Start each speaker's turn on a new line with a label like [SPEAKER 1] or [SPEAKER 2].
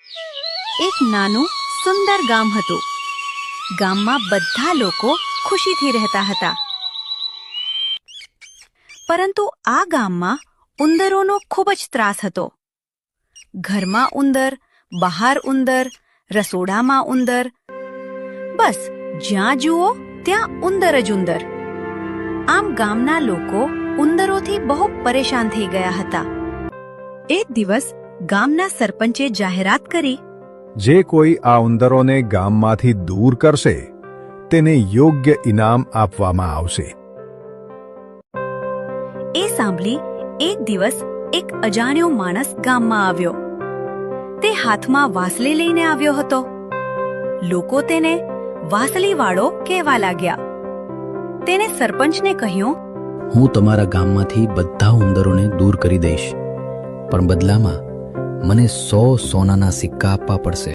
[SPEAKER 1] એક નાનું સુંદર ગામ હતું. ગામમાં બધા લોકો ખુશીથી રહેતા હતા. પરંતુ આ ગામમાં ઉંદરોનો ખૂબ જ ત્રાસ હતો. ઘરમાં ઉંદર, બહાર ઉંદર, રસોડામાં ઉંદર, બસ જ્યાં જુઓ ત્યાં ઉંદર જ ઉંદર. આમ ગામના લોકો ઉંદરોથી બહુ પરેશાન થઈ ગયા હતા. એક દિવસ ગામના સરપંચે જાહેરાત કરી,
[SPEAKER 2] જે કોઈ આ ઉંદરોને ગામમાંથી દૂર કરશે તેને યોગ્ય ઇનામ આપવામાં આવશે.
[SPEAKER 1] એ સાંભળી એક દિવસ એક અજાણ્યો માણસ ગામમાં આવ્યો. તે હાથમાં વાંસળી લઈને આવ્યો હતો. લોકો તેને વાંસળીવાળો કહેવા લાગ્યા. તેને સરપંચને કહ્યું,
[SPEAKER 3] હું તમારા ગામમાંથી બધા ઉંદરોને દૂર કરી દઈશ, પણ બદલામાં મને 100 સોનાના સિક્કા આપવા પડશે.